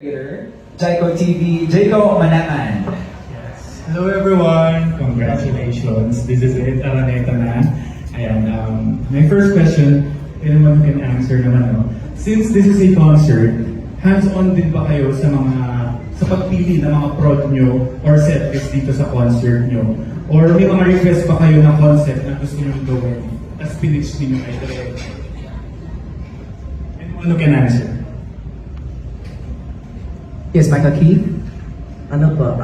Jaiko TV, Jaiko Manangan. Yes. Hello everyone! Congratulations! This is it. Araneta na. Ayan, my first question, anyone who can answer naman, no? Since this is a concert, hands-on din ba kayo sa pagpili ng mga prod nyo or set list dito sa concert nyo? Or may mga request ba kayo ng concept na gusto nyo gawin? Tapos pinitch ninyo kayo direct? Anyone who can answer? Yes, Michael Keith. Ano po,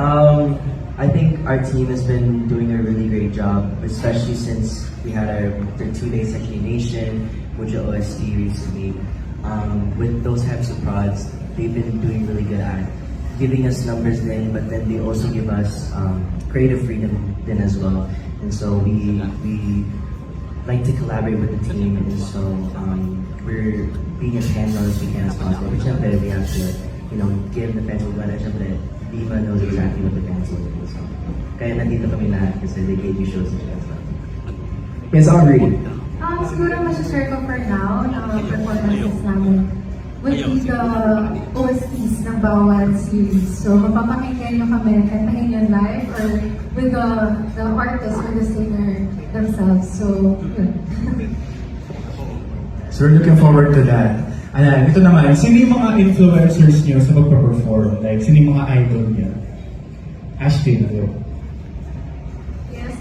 I think our team has been doing a really great job, especially since we had our 2-day Second Nation, Muja OST recently. With those types of prods, they've been doing really good at giving us numbers then, but then they also give us creative freedom then as well. And so we like to collaborate with the team, and so we're being as hands-on as we can as possible. Which I'm very have to, give the fans what I but Diva knows exactly what the fans want. So, kaya nandito kami lahat kasi they gave you shows and stuff. Yes, Aubrey. Siguro masashare ko for now na performances namin will be the OSTs ng bawat series. So, mapapakinggan nyo kami kahit pakinggan live or with the artist or the singer themselves. So, yun. So we're looking forward to that. Ayan, ito naman, sino yung mga influencers niyo sa pagpa-perform? Like, sino yung mga idol niyo? Ashley, na yun. Yes.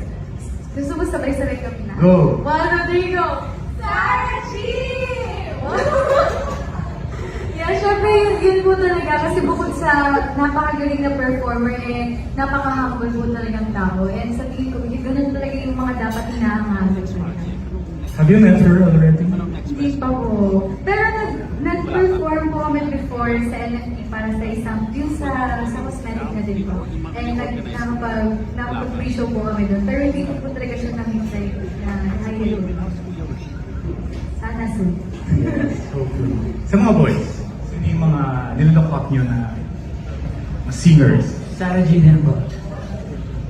Gusto mo sabay-sabay kami na? Go! 1, 2, 3, go! Sarah G! Yeah, syempre yun po talaga kasi bukod sa napakagaling na performer, napaka-humble po talagang tao. And sa tingin ko, ganun talaga yung mga dapat hinahangat. Have you met her already? Hindi pa po. Pero nag-perform po kami before sa NFT para sa yung sa cosmetic na din po. And nakapag-pre-show po kami doon. Pero hindi po talaga siya nakintay na high-heel. Sana soon. So good. Sa mga boys, sino yung mga nilook up niyo na singers? Sarah G. din po.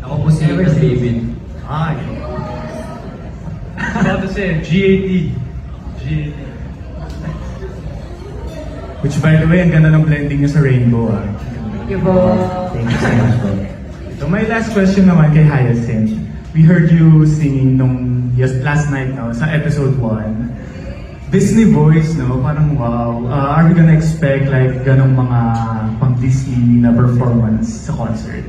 Ako po si David. Yun. About to say, GAT. Which by the way, ang ganda ng blending niyo sa rainbow. Thank you po. Thank you so much, bro. So my last question naman kay Hyacinth. We heard you singing last night sa episode 1. Disney voice, no? Parang wow. Are we gonna expect like ganong mga pang Disney na performance sa concert?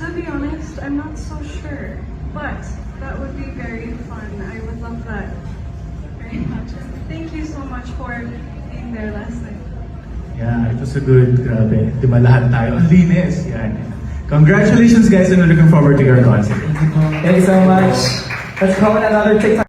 To be honest, I'm not so sure, but that would be very fun. I would love that very much. Thank you so much for being there last night. Yeah, it was a good, grabe. Di ba lahat tayo? Ang linis. Yan. Congratulations guys and we're looking forward to your concert. Thank you so much. Let's call it another TikTok.